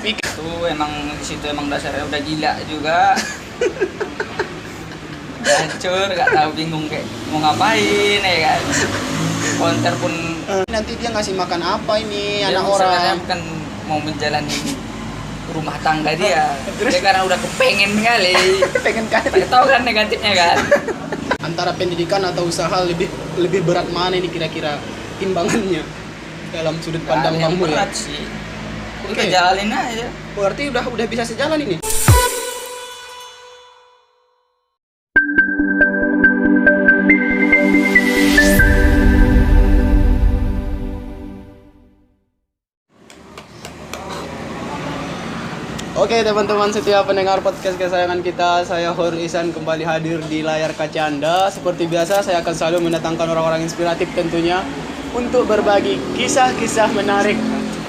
Itu emang di situ emang dasarnya udah gila juga. Udah hancur, gak tahu bingung kayak mau ngapain ya kan. Konter pun Nanti dia ngasih makan apa ini dia anak sebenarnya orang. bukan mau menjalani rumah tangga dia. Dia karena udah kepengen kali. Pengen kan Tahu kan negatifnya kan. antara pendidikan atau usaha lebih berat mana ini kira-kira timbangannya dalam sudut pandang Yang Bang Mul ya? berat sih. Udah Oke. jalanin aja. Berarti udah bisa sejalan ini. Oke teman-teman setia pendengar podcast kesayangan kita, saya Hor Ihsan kembali hadir di layar kaca Anda. Seperti biasa saya akan selalu mendatangkan orang-orang inspiratif tentunya untuk berbagi kisah-kisah menarik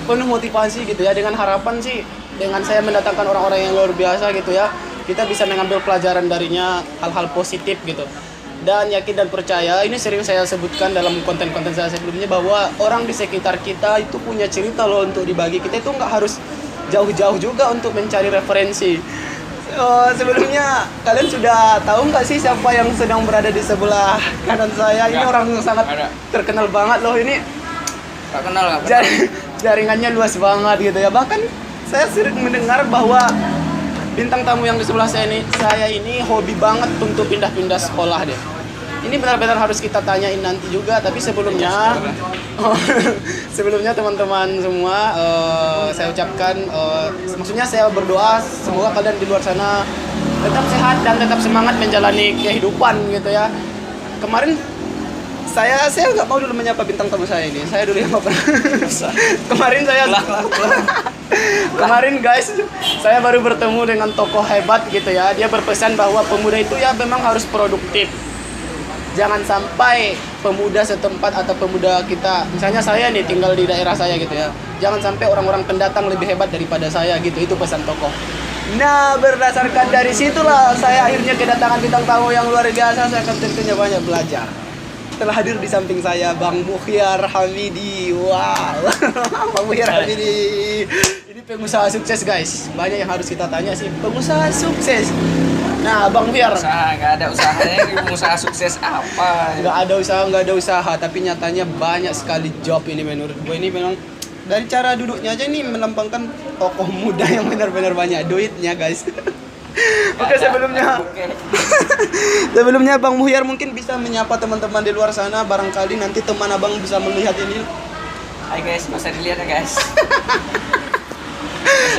penuh motivasi gitu ya, dengan harapan sih dengan saya mendatangkan orang-orang yang luar biasa gitu ya, kita bisa mengambil pelajaran darinya, hal-hal positif gitu. Dan yakin dan percaya, ini sering saya sebutkan dalam konten-konten saya sebelumnya, bahwa orang di sekitar kita itu punya cerita loh untuk dibagi. Kita itu nggak harus jauh-jauh juga untuk mencari referensi. Sebelumnya kalian sudah tahu nggak sih siapa yang sedang berada di sebelah kanan saya? Ini Nggak. orang yang sangat Ada. terkenal banget loh ini. Gak kenal gak kenal. Jaringannya luas banget gitu ya. Bahkan saya sering mendengar bahwa bintang tamu yang di sebelah saya ini hobi banget untuk pindah-pindah sekolah deh. Ini benar-benar harus kita tanyain nanti juga, tapi sebelumnya sebelumnya teman-teman semua, saya ucapkan, maksudnya saya berdoa semoga kalian di luar sana tetap sehat dan tetap semangat menjalani kehidupan gitu ya. Kemarin saya nggak mau dulu menyapa bintang tamu saya ini. Saya dulu yang kemarin saya kemarin guys, saya baru bertemu dengan tokoh hebat gitu ya. Dia berpesan bahwa pemuda itu ya memang harus produktif. Jangan sampai pemuda setempat atau pemuda kita, misalnya saya nih tinggal di daerah saya gitu ya, jangan sampai orang-orang pendatang lebih hebat daripada saya gitu. Itu pesan tokoh. Nah, berdasarkan dari situlah saya akhirnya kedatangan bintang tamu yang luar biasa. Saya akan tentunya banyak belajar. Telah hadir di samping saya Bang Mukhyar Hamidi. Wow. Bang Mukhyar Hamidi. Ini pengusaha sukses guys. Banyak yang harus kita tanya sih, pengusaha sukses. Nah, Bang Mukhyar, Gak ada usahanya, pengusaha sukses apa? nggak ada usaha, tapi nyatanya banyak sekali job ini menurut gue. Ini memang dari cara duduknya aja nih melambangkan tokoh muda yang benar-benar banyak duitnya guys. Oke, sebelumnya Bang Mukhyar mungkin bisa menyapa teman-teman di luar sana, barangkali nanti teman abang bisa melihat ini. Hai guys, masa dilihat ya guys.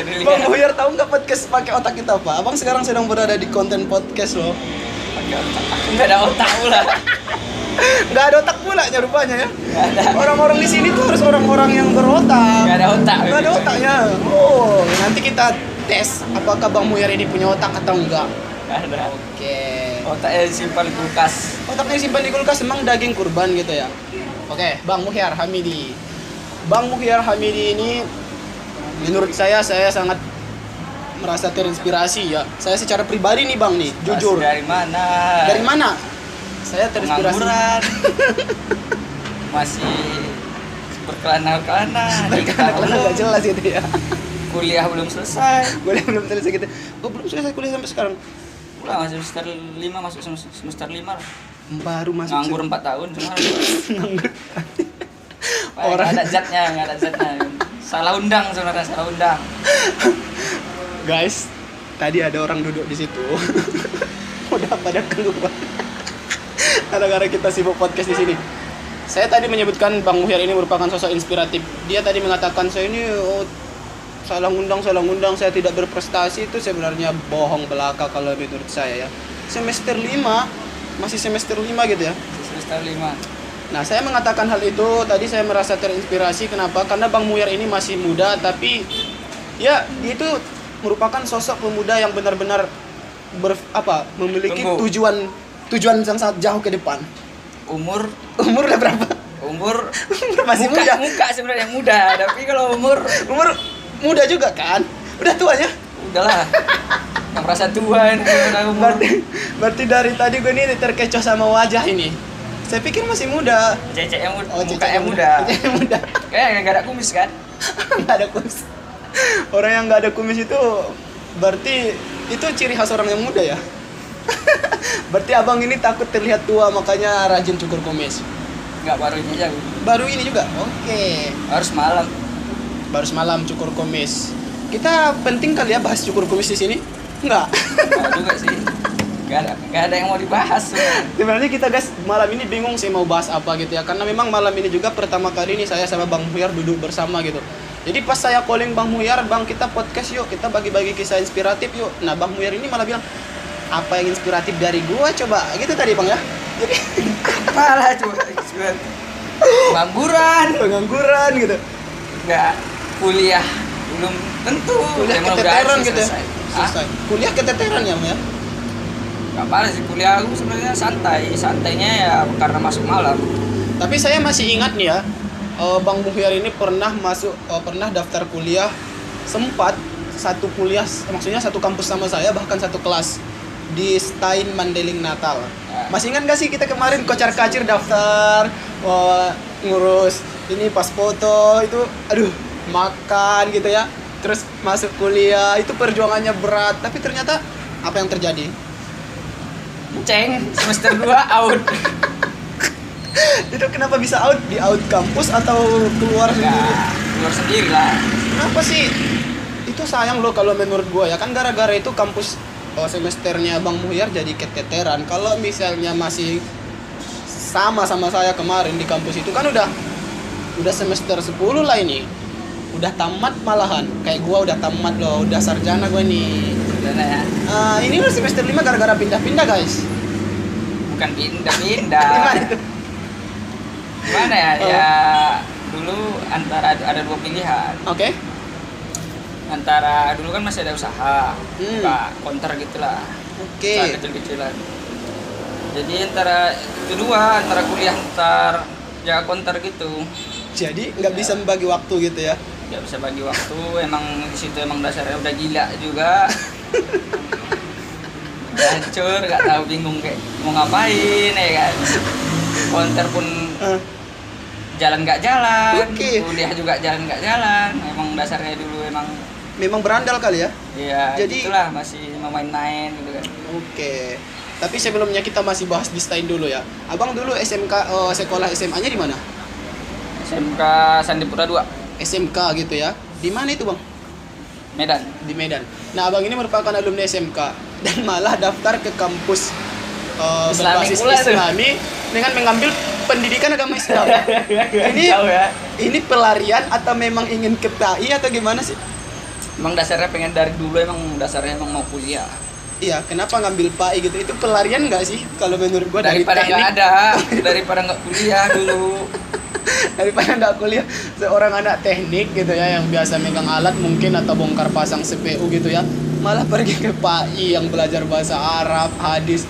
Bang Mukhyar tahu nggak podcast pakai otak kita apa? Abang sekarang sedang berada di konten podcast loh. Pakai otak. Aku nggak ada otak pula. Nggak ada otak pula rupanya ya. Nggak ada. Orang-orang di sini tuh harus orang-orang yang berotak. Nggak ada otak. Nggak ada otaknya. Oh, nanti kita tes apakah Bang Mukhyar ini punya otak atau enggak. Nggak ada. Oke. Otaknya disimpan di kulkas. Otaknya disimpan di kulkas, emang daging kurban gitu ya. Oke, Bang Mukhyar Hamidi. Bang Mukhyar Hamidi ini menurut saya sangat merasa terinspirasi ya. Saya secara pribadi nih Bang nih, jujur. Dari mana? Dari mana? Saya terinspirasi. Pengangguran. Masih berkelana-kelana. Karena nggak jelas gitu ya. Kuliah belum selesai. Kuliah belum selesai gitu. Oh, belum selesai kuliah sampai sekarang. Udah masih semester 5, masuk semester 5 lah. Baru masuk. Nganggur 4 tahun cuma. Nganggur. Orang nggak ada zatnya. Salah undang sebenarnya, salah undang. Guys, tadi ada orang duduk di situ. Udah pada keluar. Gara-gara kita sibuk podcast di sini. Saya tadi menyebutkan Bang Mukhyar ini merupakan sosok inspiratif. Dia tadi mengatakan saya ini salah undang, saya tidak berprestasi. Itu sebenarnya bohong belaka kalau menurut saya ya. Semester 5, masih semester 5 gitu ya. Semester 5. Nah, saya mengatakan hal itu tadi, saya merasa terinspirasi. Kenapa? Karena Bang Mukhyar ini masih muda, tapi ya itu merupakan sosok pemuda yang benar-benar memiliki tujuan yang sangat jauh ke depan. Umur udah berapa? Umur masih muda. Muka sebenarnya muda, tapi kalau umur muda juga kan? Udah tuanya? Udahlah. Nggak merasa tua ini umur. Berarti dari tadi gue ini terkecoh sama wajah ini. Saya pikir masih muda. Cecek yang muda, Oh, muka yang muda. Cecek yang muda. Kayak nggak ada kumis kan? Nggak ada kumis. Orang yang nggak ada kumis itu berarti itu ciri khas orang yang muda ya. Berarti abang ini takut terlihat tua makanya rajin cukur kumis. Nggak baru ini aja. Baru ini juga. Oke. Harus malam. Baru semalam cukur kumis. Kita penting kali ya bahas cukur kumis di sini? Enggak. Nggak juga sih. Nggak ada yang mau dibahas. Sebenarnya kita guys malam ini bingung sih mau bahas apa gitu ya. Karena memang malam ini juga pertama kali ini saya sama Bang Muhyar duduk bersama gitu. Jadi pas saya calling Bang Muhyar, Bang kita podcast yuk, kita bagi-bagi kisah inspiratif yuk. Nah Bang Muhyar ini malah bilang, apa yang inspiratif dari gua coba? Gitu tadi Bang ya. Jadi Apalah coba. pengangguran gitu. Nggak kuliah belum tentu. Kuliah Emang udah keteteran selesai. gitu ya. Hah? Selesai. Kuliah keteteran ya Bang ya. Gak apa sih, kuliah aku sebenarnya santainya ya karena masuk malam. Tapi saya masih ingat nih ya, Bang Muhyar ini pernah pernah daftar kuliah, sempat satu kuliah, maksudnya satu kampus sama saya, bahkan satu kelas di Stein Mandeling Natal. Masih ingat gak sih kita kemarin kocar-kacir daftar, ngurus ini pas foto itu, aduh makan gitu ya, terus masuk kuliah itu perjuangannya berat, tapi ternyata apa yang terjadi? Ceng, semester 2 out. Itu kenapa bisa out? Di out kampus atau keluar sendiri? Ya, keluar sendiri lah. Kenapa sih? Itu sayang loh kalau menurut gua ya. Kan gara-gara itu kampus semesternya Bang Muhyar jadi keteteran. Kalau misalnya masih sama saya kemarin di kampus itu kan udah semester 10 lah ini. Udah tamat malahan. Kayak gua udah tamat loh, udah sarjana gua nih. Sarjana ya. Ini udah semester 5 gara-gara pindah-pindah, guys. Bukan pindah-pindah. Gimana itu? Gimana ya? Ya dulu antara ada dua pilihan. Oke. Antara dulu kan masih ada usaha, buka konter gitulah. Oke. Usaha kecil-kecilan. Jadi antara kuliah ntar jaga konter gitu. Jadi nggak bisa membagi waktu gitu ya? Nggak bisa bagi waktu, emang di situ emang dasarnya udah gila juga. Udah hancur, nggak tahu bingung kayak mau ngapain ya kan. Konter pun jalan nggak jalan, Oke. kuliah juga jalan nggak jalan. Emang dasarnya dulu Memang berandal kali ya? ya Jadi- gitulah, masih mau main-main gitu kan. Oke. Tapi sebelumnya kita masih bahas di Stein dulu ya. Abang dulu SMK, sekolah SMA-nya di mana? SMK Sandipura 2, SMK gitu ya. Di mana itu, Bang? Medan. Di Medan. Nah, Abang ini merupakan alumni SMK dan malah daftar ke kampus Islami berbasis pula tuh. Islami dengan mengambil pendidikan agama Islam. Ini Jauh ya. ini pelarian atau memang ingin ke TAI atau gimana sih? Emang dasarnya pengen dari dulu, emang dasarnya emang mau kuliah. Iya, kenapa ngambil PAI gitu? Itu pelarian nggak sih? Kalau menurut gua dari Daripada teknik. nggak ada, daripada nggak kuliah dulu. Daripada nggak kuliah, seorang anak teknik gitu ya yang biasa megang alat mungkin atau bongkar pasang CPU gitu ya, malah pergi ke PAI yang belajar bahasa Arab, hadis.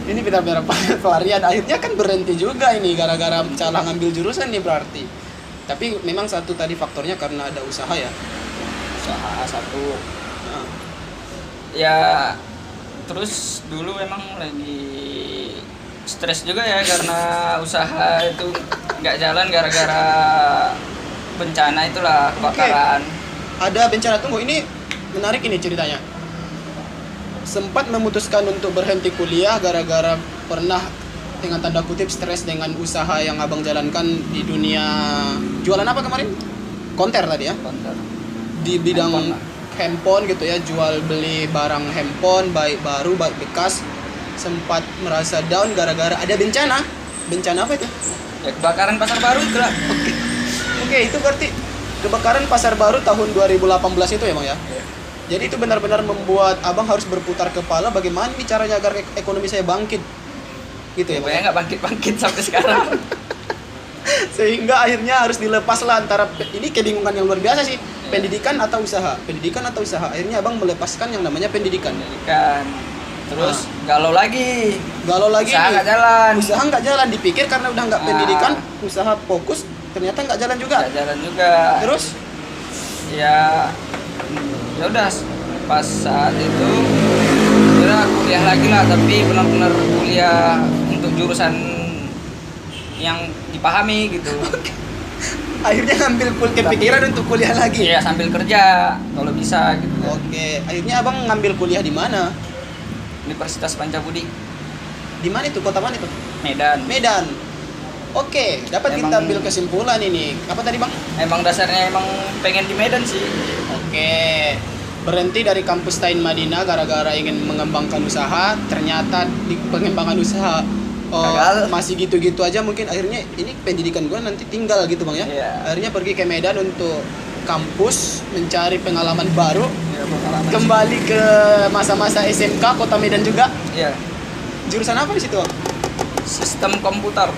Ini benar-benar pelarian. Akhirnya kan berhenti juga ini gara-gara salah ngambil jurusan nih berarti. Tapi memang satu tadi faktornya karena ada usaha ya. Usaha satu. Nah, Ya terus dulu emang lagi stres juga ya karena usaha itu nggak jalan gara-gara bencana itulah, kebakaran. ada bencana, tunggu, ini menarik ini ceritanya. Sempat memutuskan untuk berhenti kuliah gara-gara pernah dengan tanda kutip stres dengan usaha yang abang jalankan di dunia jualan apa kemarin? Konter tadi ya? Konter. Di bidang Handphone lah. handphone gitu ya, jual beli barang handphone baik baru baik bekas. Sempat merasa down gara-gara ada bencana. Bencana apa itu? Ya kebakaran Pasar Baru itulah. Oke, itu berarti kebakaran Pasar Baru tahun 2018 itu ya Bang ya? Iya. Jadi itu benar-benar membuat abang harus berputar kepala bagaimana nih caranya agar ekonomi saya bangkit. Gitu ya Bang? Pokoknya nggak bangkit-bangkit sampai sekarang. Sehingga akhirnya harus dilepas lah antara, ini kebingungan yang luar biasa sih, pendidikan atau usaha, pendidikan atau usaha. Akhirnya abang melepaskan yang namanya pendidikan. Pendidikan. Terus galau lagi. Galau lagi Usaha nih. nggak jalan. Usaha nggak jalan, dipikir karena udah nggak Ah. pendidikan, usaha fokus, ternyata nggak jalan juga. Nggak jalan juga. Terus ya udah pas saat itu kira kuliah lagi lah, tapi benar-benar kuliah untuk jurusan yang dipahami gitu. Akhirnya ngambil kepikiran untuk kuliah lagi. Iya, sambil kerja kalau bisa gitu. Oke, akhirnya abang ngambil kuliah di mana? Universitas Pancabudi, Di mana itu? Kota mana itu? Medan. Medan. Oke, dapat kita Emang- ambil kesimpulan ini. Apa tadi bang? Emang dasarnya emang pengen di Medan sih. Oke, berhenti dari kampus Tain Madinah gara-gara ingin mengembangkan usaha. Ternyata di pengembangan usaha Gagal. masih gitu-gitu aja. Mungkin akhirnya ini pendidikan gua nanti tinggal gitu bang ya. Iya. Akhirnya pergi ke Medan untuk kampus mencari pengalaman baru. Ya, pengalaman sih. Kembali ke masa-masa SMK Kota Medan juga. Iya. Jurusan apa di situ bang? Sistem komputer.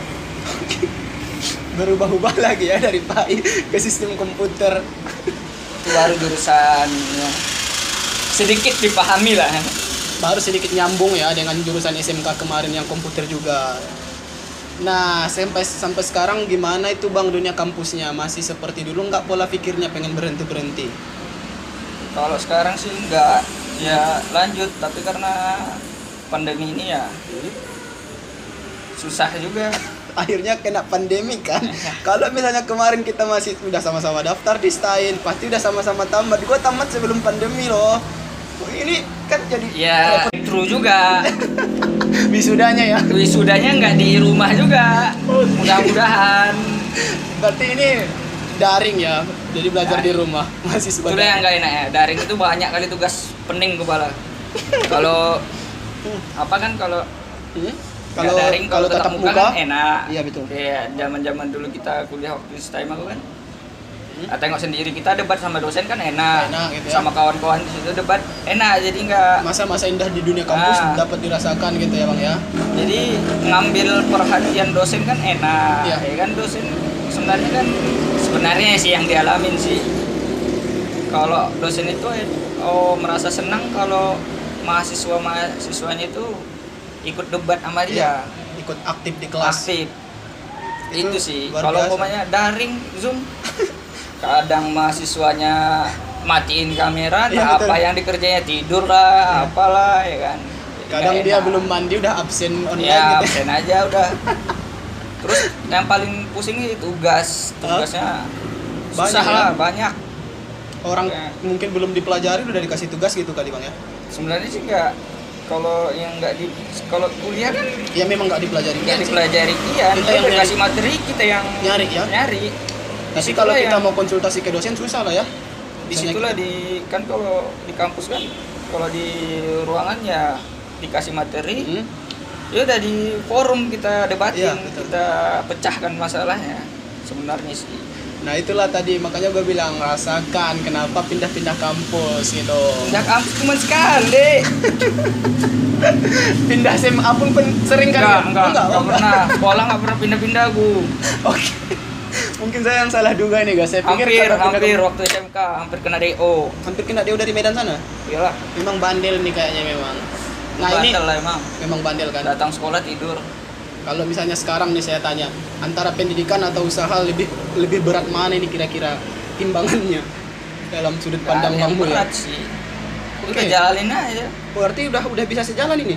Berubah-ubah lagi ya dari PAI ke sistem komputer. Itu baru jurusan ya, sedikit dipahami lah. Baru sedikit nyambung ya dengan jurusan SMK kemarin yang komputer juga. Nah, sampai sekarang gimana itu bang dunia kampusnya? Masih seperti dulu nggak pola pikirnya pengen berhenti? Kalau sekarang sih enggak, ya lanjut, tapi karena pandemi ini ya susah juga. Akhirnya kena pandemi kan. Kalau misalnya kemarin kita masih udah sama-sama daftar di STAIN, pasti udah sama-sama tamat. Gua tamat sebelum pandemi loh. Ini kan jadi Ya true juga. wisudanya ya. Wisudanya nggak di rumah juga. Mudah-mudahan. Berarti ini daring ya. Jadi belajar di rumah masih Itu yang nggak enak ya. Daring itu banyak kali tugas pening kepala. Kalau apa kan kalau Hmm? nggak daring, kalau tatap muka kan enak. Iya betul. Kayak zaman-zaman dulu kita kuliah waktu STIM aku kan. Tengok sendiri kita debat sama dosen kan enak. Enak gitu ya. Sama kawan-kawan di situ debat enak, jadi nggak, Masa-masa indah di dunia kampus dapat dirasakan gitu ya bang ya. jadi ngambil perhatian dosen kan enak. Iya. Ya kan dosen sebenarnya sih yang dialamin sih. Kalau dosen itu merasa senang kalau mahasiswanya itu ikut debat sama dia. Ikut aktif di kelas. Aktif. Itu sih. luar Kalau biasa. umpamanya daring Zoom, kadang mahasiswanya matiin kamera, Iya, betul. apa yang dikerjanya tidur lah, apalah ya kan. Jadi Kadang nggak dia enak. belum mandi udah absen online Ya, gitu. absen aja udah. Terus yang paling pusing sih tugasnya Banyak susah ya? lah, banyak. Orang Ya. mungkin belum dipelajari udah dikasih tugas gitu kali bang ya. Sebenarnya sih nggak, kalau yang nggak di, kalau kuliah kan Ya memang nggak dipelajari. nggak sih. dipelajari, iya, Kita dia yang dikasih materi, kita yang Nyari ya? nyari. Tapi kalau kita yang- mau konsultasi ke dosen susah lah ya. disitulah kan kalau di kampus kan, kalau di ruangan ya dikasih materi, ya udah di forum kita debatin, Iya, betul. kita pecahkan masalahnya sebenarnya sih. Nah itulah tadi makanya gue bilang rasakan kenapa pindah-pindah kampus gitu. Pindah kampus cuma sekali. Pindah SMA pun sering kali ya? Enggak pernah. Sekolah nggak pernah pindah-pindah aku. Oke. Mungkin saya yang salah duga nih guys. Saya pikir Hampir kalau pindah waktu SMK hampir kena DO. hampir kena dia dari Medan sana. Iyalah. Memang bandel nih kayaknya memang. Nah ini Bandel lah emang. memang bandel kan. Datang sekolah tidur. Kalau misalnya sekarang nih saya tanya, antara pendidikan atau usaha lebih berat mana ini kira-kira timbangannya dalam sudut Nggak ada pandang yang kamu ya? berat sih. Udah Oke. jalanin aja. Berarti udah bisa sejalan ini.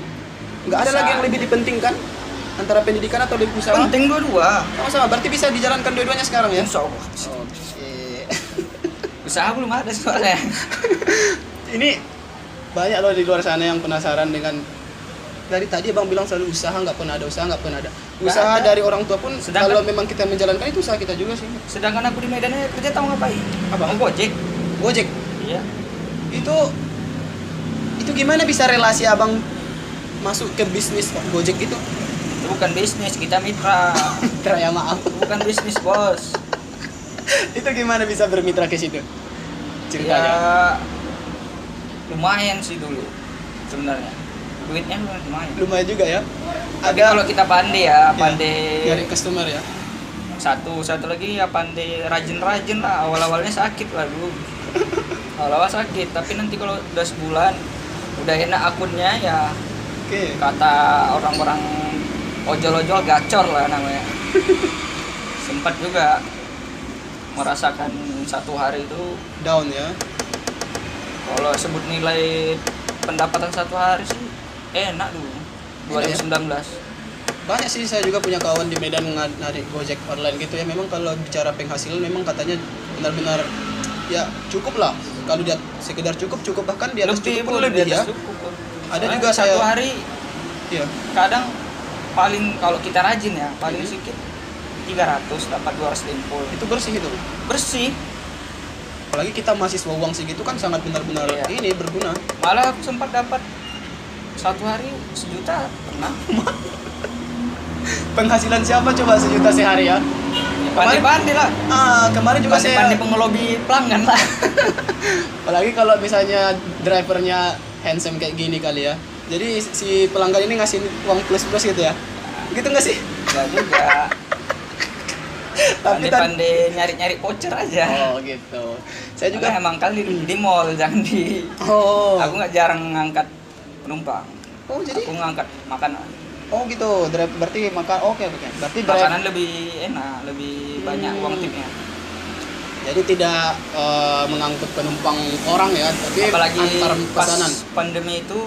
Nggak ada Bisa. lagi yang lebih dipentingkan antara pendidikan atau lebih usaha. Penting dua-dua. Sama-sama. Berarti bisa dijalankan dua-duanya sekarang ya? Insya Allah. Oke. Usaha belum ada soalnya. Ini banyak loh di luar sana yang penasaran dengan dari tadi abang bilang selalu usaha nggak pernah ada usaha ada. dari orang tua pun Sedangkan- kalau memang kita menjalankan itu usaha kita juga sih. Sedangkan aku di Medan aja kerja tahu ngapain? Apa? Mau Gojek. Gojek Iya. itu gimana bisa relasi abang masuk ke bisnis Gojek itu? Itu bukan bisnis, kita mitra. Ya maaf. Itu bukan bisnis, Bos. Itu gimana bisa bermitra ke situ? Ya Ceritanya. lumayan sih dulu sebenarnya. Duitnya lumayan. Lumayan juga ya. Tapi kalau kita pandai ya, nyari customer ya. satu lagi ya pandai rajin-rajin lah. Awal-awalnya sakit lah dulu. Awal-awal sakit, tapi nanti kalau udah sebulan udah enak akunnya ya, Oke. kata orang-orang ojol-ojol gacor lah namanya. Sempat juga merasakan satu hari itu, Down ya. kalau sebut nilai pendapatan satu hari sih enak dulu. Enak ya? 2019 banyak sih, saya juga punya kawan di Medan narik Gojek online gitu ya. Memang kalau bicara penghasilan memang katanya benar-benar ya cukup lah. Kalau dia sekedar cukup bahkan di atas cukup pun lebih ya. Ada juga satu saya hari ya. kadang paling kalau kita rajin ya paling sedikit 300 dapat 200 lempol. Itu bersih itu. Bersih. Apalagi kita mahasiswa uang segitu kan sangat benar-benar Iya. ini berguna. Malah aku sempat dapat satu hari 1 juta pernah. Penghasilan siapa coba 1 juta sehari ya? Pandai-pandai lah. Kemarin juga Pandai-pandai pengelobi pelanggan lah. apalagi kalau misalnya drivernya handsome kayak gini kali ya. Jadi si pelanggan ini ngasih uang plus gitu ya. Gitu nggak sih? Enggak juga. Tapi Pandai-pandai nyari-nyari voucher aja. Oh gitu. Saya juga Juga emang kali di mall jangan di. Oh. Aku nggak jarang ngangkat penumpang. Oh jadi Aku ngangkat makanan. oh gitu. Berarti makan oke. Berarti Makanan lebih enak, lebih banyak uang tipnya. jadi tidak mengangkut penumpang orang ya, tapi Apalagi antar pas pesanan. pandemi itu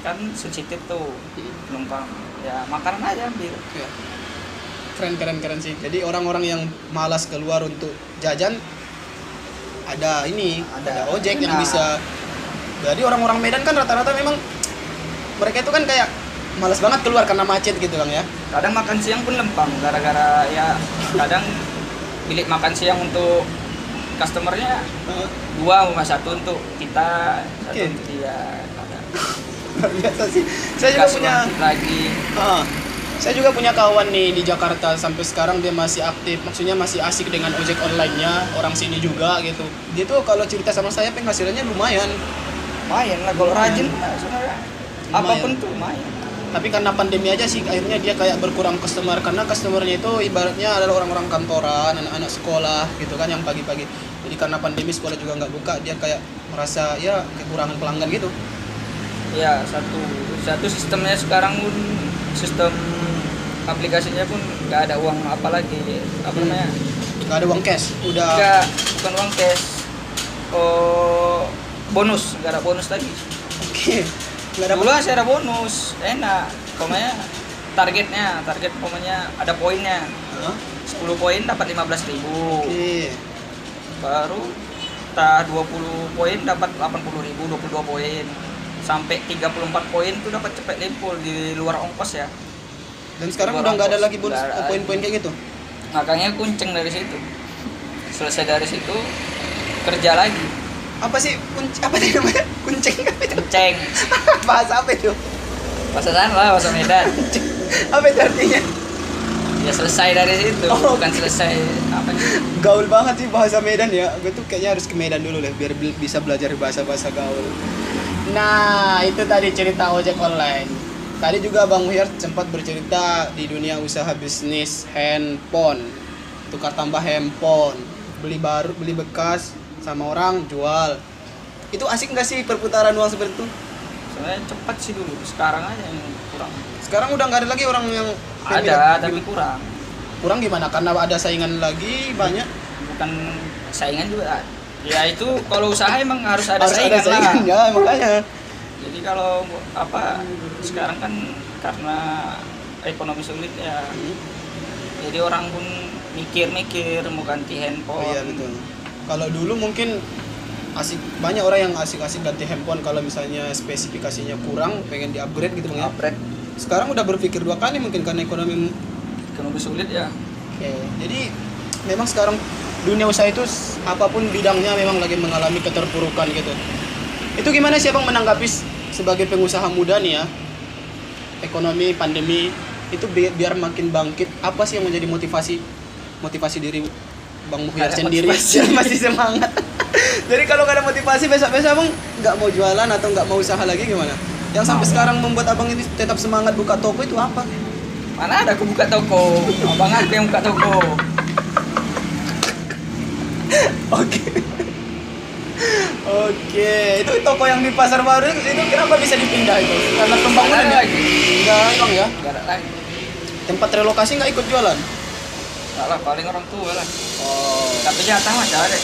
kan sensitif tuh penumpang. Ya makanan aja ambil. Ya. Keren sih. Jadi orang-orang yang malas keluar untuk jajan ada ada ojek yang Nah. bisa. Jadi orang-orang Medan kan rata-rata memang mereka itu kan kayak malas banget keluar karena macet gitu Bang ya. Kadang makan siang pun lempang gara-gara ya kadang bilik makan siang untuk customernya Heeh. 2 sama 1 untuk kita, 1 Oke. untuk dia. Ada. Luar biasa sih. Saya juga Kasih punya uang tip lagi. saya juga punya kawan nih di Jakarta, sampai sekarang dia masih aktif, maksudnya masih asik dengan ojek online-nya, orang sini juga gitu. Dia tuh kalau cerita sama saya penghasilannya lumayan. Lumayan lah kalau Lumayan. rajin lah sebenarnya. Lumayan. Apapun tuh lumayan. Tapi karena pandemi aja sih akhirnya dia kayak berkurang customer, karena customernya itu ibaratnya adalah orang-orang kantoran, anak-anak sekolah gitu kan yang pagi-pagi. Jadi karena pandemi sekolah juga nggak buka, dia kayak merasa ya kekurangan pelanggan gitu. Ya satu sistemnya sekarang pun sistem aplikasinya pun nggak ada uang apa lagi apa namanya Nggak ada uang cash, udah. nggak bukan uang cash, bonus nggak ada bonus lagi. Oke. Nggak ada Dulu masih ada bonus enak pokoknya target pokoknya ada poinnya. Hah? 10 poin dapat 15.000. Oke. Baru 20 poin dapat 80.000, 22 poin sampai 34 poin tuh dapat cepet lempol di luar ongkos ya. Dan sekarang Luar udah nggak ada ongkos, lagi bonus nggak ada. poin-poin kayak gitu. Makanya kunceng dari situ. Selesai dari situ kerja lagi. Apa sih apa sih namanya? Kunceng apa itu? Kunceng. Bahasa apa itu? Bahasa sana lah, bahasa Medan. Apa itu artinya? Ya selesai dari situ, Oh. bukan selesai apa sih? Gaul banget sih bahasa Medan ya. Gue tuh kayaknya harus ke Medan dulu deh biar bisa belajar bahasa-bahasa gaul. Nah, itu tadi cerita ojek online. Tadi juga Bang Muhyar sempat bercerita di dunia usaha bisnis handphone. Tukar tambah handphone, beli baru, beli bekas sama orang jual. Itu asik nggak sih perputaran uang seperti itu? Sebenarnya cepat sih dulu, sekarang aja yang kurang. Sekarang udah nggak ada lagi orang yang Ada, tapi kurang. kurang gimana? Karena ada saingan lagi banyak. Bukan saingan juga. Ya itu kalau usaha emang harus ada Harus saingan, ada saingan lah. ya makanya. Jadi kalau apa sekarang kan karena ekonomi sulit ya. Jadi orang pun mikir-mikir mau ganti handphone. Oh iya betul. Kalau dulu mungkin banyak orang yang asik-asik ganti handphone kalau misalnya spesifikasinya kurang, pengen di-upgrade gitu Bang ya. Upgrade Sekarang udah berpikir 2 kali mungkin karena ekonomi. ekonomi sulit ya. Oke. Jadi memang sekarang dunia usaha itu apapun bidangnya memang lagi mengalami keterpurukan gitu. Itu gimana sih Bang menanggapi sebagai pengusaha muda nih ya? Ekonomi pandemi itu biar makin bangkit, apa sih yang menjadi motivasi diri Bang Muhyar Nggak ada sendiri motivasi. biar masih semangat? Jadi kalau nggak ada motivasi besok-besok Abang nggak mau jualan atau nggak mau usaha lagi gimana? Yang sampai sekarang membuat Abang ini tetap semangat buka toko itu apa? Mana ada aku buka toko? Abang aku yang buka toko. Oke. Oke, itu toko yang di Pasar Baru itu kenapa bisa dipindah itu? Karena pembangunan Nggak ada ya? lagi. Enggak, Bang ya. Enggak ada lagi. Tempat relokasi nggak ikut jualan? Enggak lah, paling orang tua lah. Oh. Tapi jatah masih ada.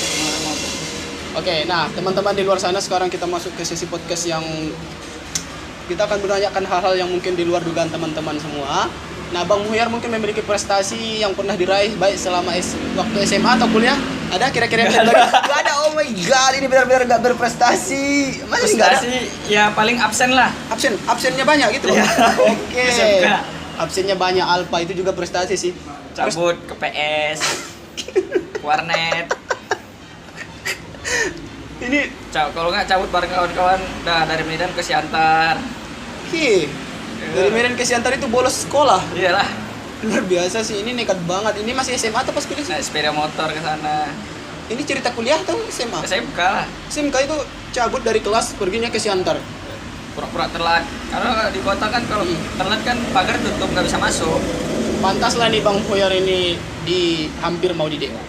Oke, nah teman-teman di luar sana sekarang kita masuk ke sesi podcast yang kita akan menanyakan hal-hal yang mungkin di luar dugaan teman-teman semua. Nah, Bang Muhyar mungkin memiliki prestasi yang pernah diraih baik selama waktu SMA atau kuliah. Ada kira-kira yang lagi? Gak ada. Oh my god, ini benar-benar gak berprestasi. Masih gak ada? Prestasi ya paling absen lah. Absennya banyak gitu loh. Iya. Oke. SMK. Absennya banyak, Alpha itu juga prestasi sih. Cabut ke PS, warnet. Ini Kalau nggak cabut bareng kawan-kawan, dah dari Medan ke Siantar. dari Medan ke Siantar itu bolos sekolah. Iyalah, Luar biasa sih, ini nekat banget. Ini masih SMA atau pas kuliah sih? naik sepeda motor ke sana. Ini cerita kuliah atau SMA? SMK lah, SMK itu cabut dari kelas perginya ke Siantar. pura-pura telat. Karena di kota kan kalau telat kan pagar tutup, nggak bisa masuk. Pantaslah nih Bang Muhyar ini hampir mau di DO.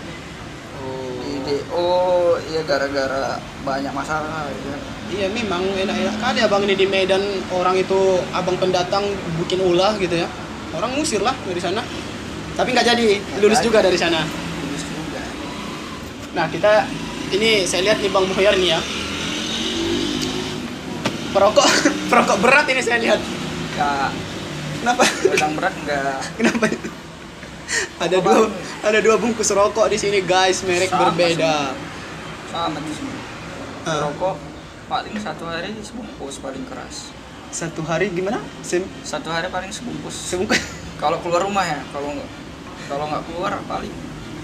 Oh, iya gara-gara banyak masalah. Ya. Iya memang enak-enak kali abang ini di Medan, orang itu abang pendatang bikin ulah gitu ya. Orang ngusir lah dari sana. Tapi nggak jadi, lulus juga dari sana. Lulus juga. Nah kita ini saya lihat nih Bang Muhyar nih ya. Perokok, perokok berat ini saya lihat. Nggak, Kenapa? bilang berat nggak. Kenapa itu? Ada dua bungkus rokok di sini guys, merek Sama berbeda. Sama di sini. Ah. Rokok paling satu hari sebungkus paling keras. Satu hari gimana? Satu hari paling sebungkus. Sebungkus. Kalau keluar rumah ya, kalau nggak keluar paling.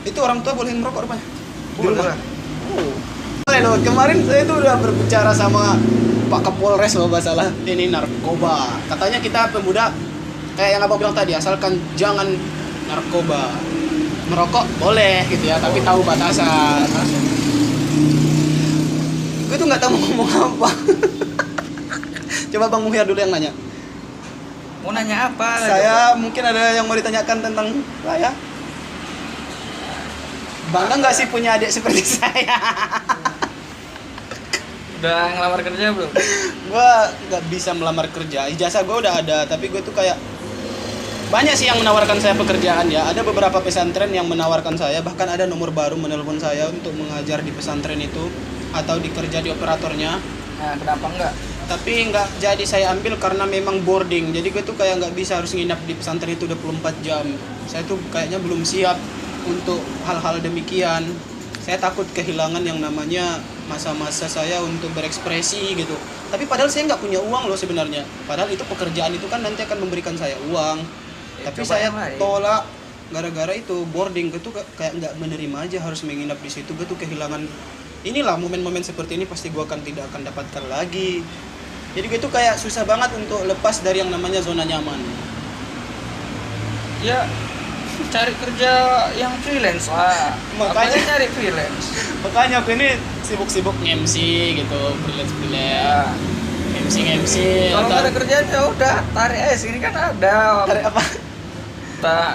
Itu orang tua bolehin merokok rupanya? Di Boleh rumah? lah. Oh. Loh, kemarin saya tuh udah berbicara sama Pak Kapolres loh masalah ini narkoba. Katanya kita pemuda kayak yang abang bilang tadi, asalkan jangan narkoba. Merokok boleh gitu ya, tapi tahu batasan. Gue tuh nggak tahu mau ngomong apa. Coba Bang Muhyar dulu yang nanya. Mau nanya apa? Saya mungkin ada yang mau ditanyakan tentang saya. Bangga nggak sih punya adik seperti saya? Udah ngelamar kerja belum? Gue nggak bisa melamar kerja. Ijazah gue udah ada, tapi gue tuh kayak banyak sih yang menawarkan saya pekerjaan ya. Ada beberapa pesantren yang menawarkan saya, bahkan ada nomor baru menelpon saya untuk mengajar di pesantren itu atau dikerja di operatornya. Nah, kenapa enggak? Tapi nggak jadi saya ambil karena memang boarding. Jadi gue tuh kayak nggak bisa harus nginap di pesantren itu 24 jam. Saya tuh kayaknya belum siap untuk hal-hal demikian. Saya takut kehilangan yang namanya masa-masa saya untuk berekspresi gitu. Tapi padahal saya nggak punya uang loh sebenarnya. Padahal itu pekerjaan itu kan nanti akan memberikan saya uang. Tapi coba saya yang lain. tolak gara-gara itu boarding. Gue tuh kayak nggak menerima aja harus menginap di situ. Gue tuh kehilangan. Inilah momen-momen seperti ini pasti gue tidak akan dapatkan lagi. Jadi gue tuh kayak susah banget untuk lepas dari yang namanya zona nyaman. Ya cari kerja yang freelance lah. Makanya- Apanya cari freelance. Makanya aku ini sibuk-sibuk MC gitu, freelance. Ya. MC. Kalau nggak ada kerjaan ya udah tarik aja sini kan ada. Tarik apa? Tak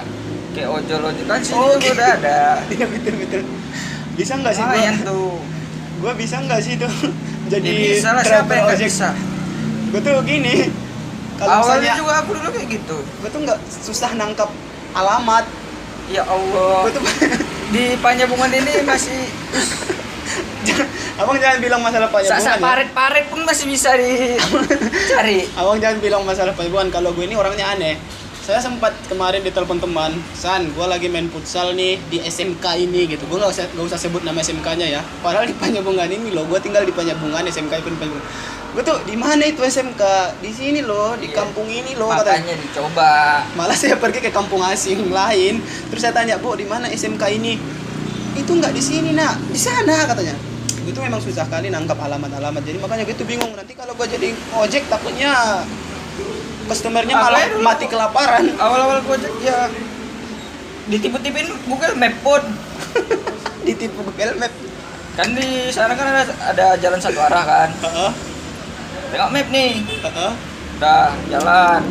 kayak ojol kan sini Oh, juga udah ada. Iya betul. Bisa nggak sih Lumayan gua? tuh. Gua bisa nggak sih tuh jadi Ya bisa lah, siapa yang nggak ojek? bisa? Gue tuh gini, kalau Awalnya misalnya juga aku dulu kayak gitu. gue tuh nggak susah nangkap alamat. Ya Allah. Gue tuh Di Panjabungan ini masih abang jangan bilang masalah sak Panjabungan ya. parit-parit pun masih bisa dicari. Abang jangan bilang masalah Panjabungan. Kalau gue ini orangnya aneh. Saya sempat kemarin ditelepon teman, San, gue lagi main futsal nih di SMK ini gitu. Gue nggak usah sebut nama SMK-nya ya. Padahal di Panjabungan ini loh, gue tinggal di Panjabungan, SMK pun Panjabungan. Gue tuh di mana itu SMK? Di sini loh, di Iya. kampung ini loh katanya. Makanya dicoba. Malah saya pergi ke kampung asing lain, terus saya tanya, Bu, di mana SMK ini? Itu nggak di sini nak, di sana katanya. Gue tuh memang susah kali nangkap alamat-alamat, jadi makanya gue tuh bingung. Nanti kalau gue jadi ojek takutnya customernya malah Apa ya dulu? mati kelaparan. Awal-awal Gojek ya ditipu-tipin Google Map pun. Ditipu Google Map. Kan di sana kan ada jalan satu arah kan. Heeh, Tengok map nih. heeh, Udah jalan.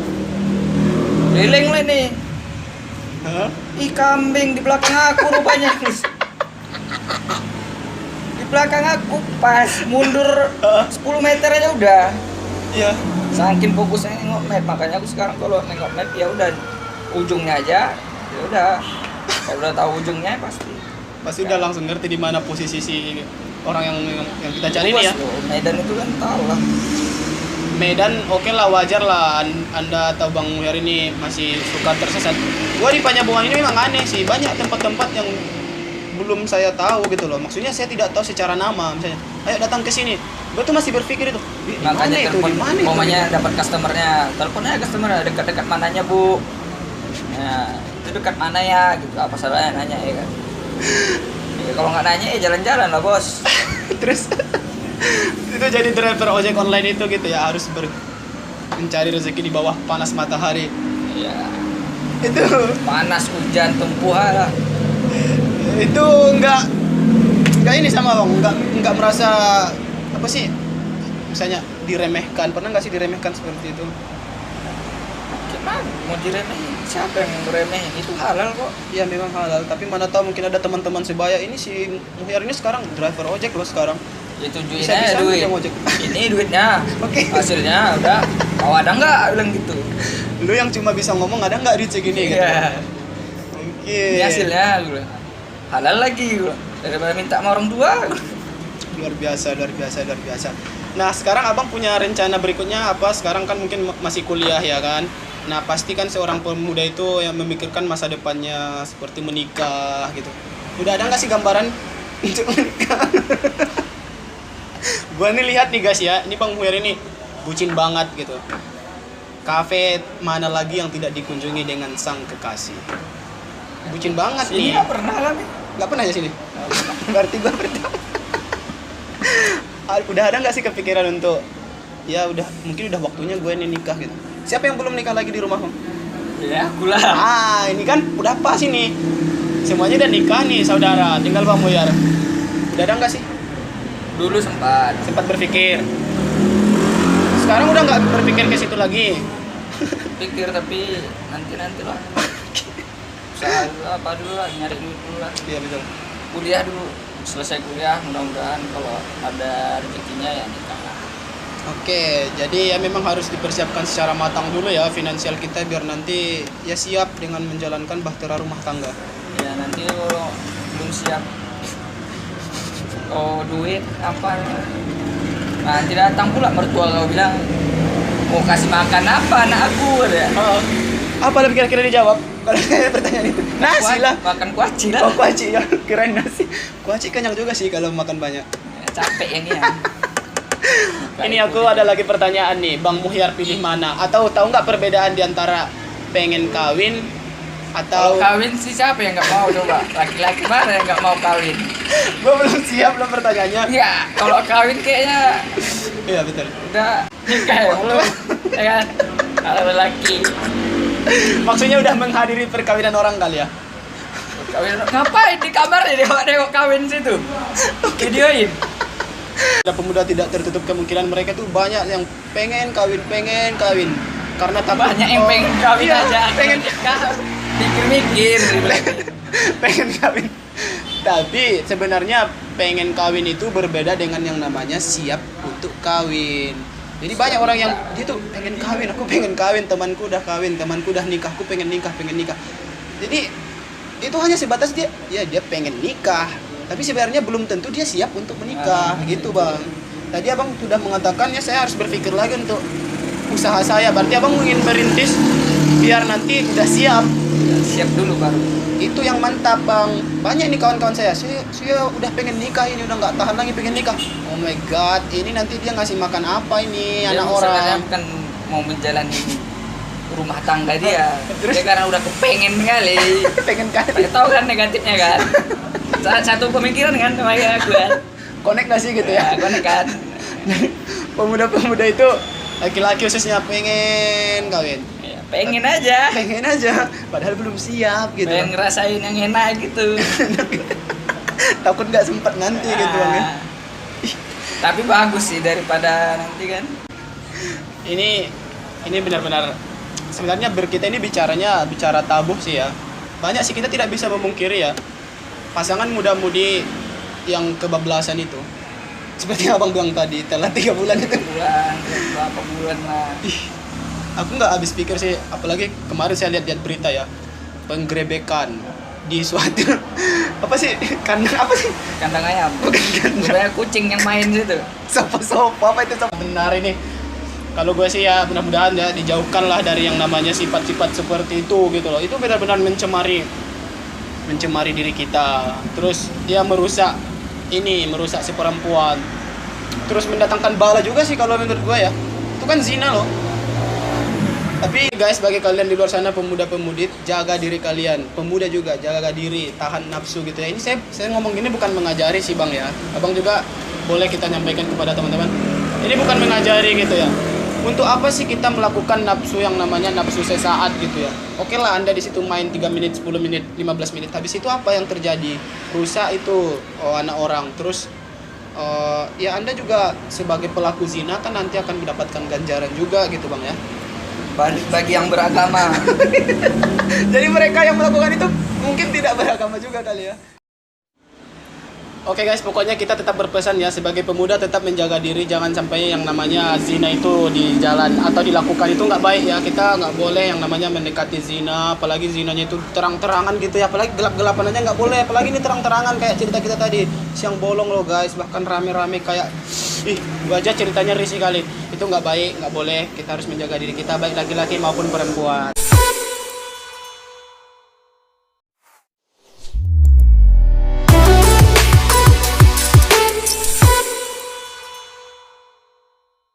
Keliling lah nih. heeh. Ih kambing di belakang aku rupanya. Di belakang aku pas mundur 10 meter aja udah. Iya. Saking fokusnya nengok map, makanya aku sekarang kalau nengok map ya udah ujungnya aja. Ya udah. Kalau udah tahu ujungnya pasti. Pasti udah langsung ngerti di mana posisi si orang yang kita cari ini ya. Luas loh, Medan itu kan tahu lah. Medan oke lah, wajar lah Anda atau Bang Muhyar ini masih suka tersesat. Gua di Panjabungan ini memang aneh sih, banyak tempat-tempat yang belum saya tahu gitu loh. Maksudnya saya tidak tahu secara nama, misalnya ayo datang ke sini, gua tuh masih berpikir itu di Makanya mana itu, telepon, di mana itu? umpamanya dapat customernya, teleponnya customer dekat-dekat mananya bu, ya itu dekat mana ya gitu, apa salahnya nanya ya kan. Ya, kalau nggak nanya ya jalan-jalan lah bos. Terus itu jadi driver ojek online itu gitu ya, harus mencari rezeki di bawah panas matahari. Ya Itu panas hujan tempuh lah. itu nggak ini sama Bang, nggak merasa apa sih, misalnya diremehkan, pernah nggak sih diremehkan seperti itu? Gimana mau diremehin, siapa yang meremehin, itu halal kok. Ya memang halal, tapi mana tahu mungkin ada teman-teman sebaya, ini si Muhyar ini sekarang driver ojek loh sekarang. Ya tunjukin Bisa-bisa aja duit, dia ngojek. ini duitnya. Oke. Hasilnya udah, mau ada nggak bilang gitu. Lu yang cuma bisa ngomong ada nggak duit segini gitu? Iya. Oke. Ini hasilnya gue bilang. Halal lagi gue, daripada minta sama orang tua. Luar biasa. Nah sekarang abang punya rencana berikutnya apa? Sekarang kan mungkin masih kuliah ya kan? Nah pasti kan seorang pemuda itu yang memikirkan masa depannya seperti menikah gitu. Udah ada nggak sih gambaran untuk menikah? Gua nih lihat nih guys ya, ini Bang Muhyar ini bucin banget gitu. Kafe mana lagi yang tidak dikunjungi dengan sang kekasih? Bucin banget nih. Iya pernah lah nih. Nggak pernah ya sini? Berarti gua pertama. Udah ada nggak sih kepikiran untuk ya udah mungkin udah waktunya gue nih nikah gitu? Siapa yang belum nikah lagi di rumah Bang? Ya aku lah. Ah ini kan udah pas ini, semuanya udah nikah nih saudara, tinggal Bang Muhyar. Udah ada nggak sih? Dulu sempat Berpikir. Sekarang udah nggak berpikir ke situ lagi. pikir tapi nanti lah. Usaha dulu apa dulu lah, nyari duit dulu lah. Iya betul. Kuliah dulu, selesai kuliah mudah-mudahan kalau ada rezekinya ya nikah lah. Oke, jadi ya memang harus dipersiapkan secara matang dulu ya finansial kita biar nanti ya siap dengan menjalankan bahtera rumah tangga. Ya nanti kalau belum siap, oh duit apa? Nanti datang pula mertua kau bilang mau kasih makan apa anak aku ya. Apa lebih kira-kira dijawab kalau pertanyaan itu? Nasi lah. Makan kuaci lah. Oh kuaci ya, kirain nasi. Kuaci kenyang juga sih kalau makan banyak. Ya, capek yang ini. Ini aku ada lagi pertanyaan nih, Bang Muhyar pilih mana? Atau tahu nggak perbedaan di antara pengen kawin Kalau atau kawin sih siapa yang nggak mau coba? Laki-laki mana yang nggak mau kawin? Gua belum siap loh pertanyaannya. Ya kalau kawin kayaknya Iya betul. udah nikah ya belum? Ya kan? Kalau laki Maksudnya udah menghadiri perkawinan orang kali ya? kawin ngapain di kamar ya nengok kawin situ? Videoin. Ada pemuda tidak tertutup kemungkinan mereka tuh banyak yang pengen kawin karena takut Banyak yang pengen kawin iya, aja. pengen Mikir-mikir. pengen kawin. Tapi sebenarnya pengen kawin itu berbeda dengan yang namanya siap untuk kawin. Jadi banyak orang yang dia tuh pengen kawin, aku pengen kawin, temanku udah kawin, temanku udah nikah, aku pengen nikah. Jadi itu hanya sebatas dia pengen nikah, tapi sebenarnya belum tentu dia siap untuk menikah, gitu Bang. Tadi Abang sudah mengatakan ya saya harus berpikir lagi untuk usaha saya. Berarti Abang ingin merintis biar nanti udah siap. Siap dulu baru. Itu yang mantap Bang. Banyak nih kawan-kawan saya udah pengen nikah ini, udah nggak tahan lagi pengen nikah. Oh my god, ini nanti dia ngasih makan apa ini Dia anak sebenarnya orang. bukan mau menjalani rumah tangga dia. Dia karena udah kepengen kali. Pengen kawin. Saya tahu kan negatifnya kan. Satu pemikiran kan sama aku kan. Connect gak sih gitu ya? Konek kan. Pemuda-pemuda itu laki-laki khususnya pengen kawin. Ya, pengen aja. Pengen aja, padahal belum siap gitu. Pengen ngerasain yang enak gitu. Takut nggak sempat nanti gitu Bang ya. Ah. Tapi bagus sih daripada nanti kan. Ini benar-benar sebenarnya kita ini bicara tabuh sih ya. Banyak sih kita tidak bisa memungkiri ya. Pasangan muda-mudi yang kebablasan itu. Seperti yang Abang bilang tadi, telat 3 bulan itu. Berapa bulan lah. Aku nggak habis pikir sih, apalagi kemarin saya lihat berita ya. Penggerebekan di suatu apa sih? Kandang apa sih? Kandang ayam. Bukan kandang. Rupanya kucing yang main situ. Sopo apa itu sopo benar ini Kalau gue sih ya mudah-mudahan ya dijauhkan lah dari yang namanya sifat-sifat seperti itu gitu loh. Itu benar-benar mencemari diri kita. Terus dia merusak si perempuan. Terus mendatangkan bala juga sih kalau menurut gue ya. Itu kan zina loh. Tapi guys, bagi kalian di luar sana pemuda-pemudi, jaga diri kalian. Pemuda juga jaga diri, tahan nafsu gitu ya. Ini saya ngomong gini bukan mengajari sih Bang ya. Abang juga boleh kita nyampaikan kepada teman-teman. Ini bukan mengajari gitu ya. Untuk apa sih kita melakukan nafsu yang namanya nafsu sesaat gitu ya? Oke lah Anda di situ main 3 menit, 10 menit, 15 menit. Habis itu apa yang terjadi? Rusak itu anak orang. Terus ya Anda juga sebagai pelaku zina kan nanti akan mendapatkan ganjaran juga gitu Bang ya. Bagi yang beragama. Jadi mereka yang melakukan itu mungkin tidak beragama juga kali ya. Oke guys, pokoknya kita tetap berpesan ya, sebagai pemuda tetap menjaga diri, jangan sampai yang namanya zina itu di jalan atau dilakukan itu nggak baik ya. Kita nggak boleh yang namanya mendekati zina, apalagi zinanya itu terang-terangan gitu ya, apalagi gelap-gelapan aja nggak boleh, apalagi ini terang-terangan kayak cerita kita tadi, siang bolong loh guys, bahkan rame-rame kayak gua aja ceritanya risih kali. Itu nggak baik, nggak boleh, kita harus menjaga diri kita baik laki-laki maupun perempuan.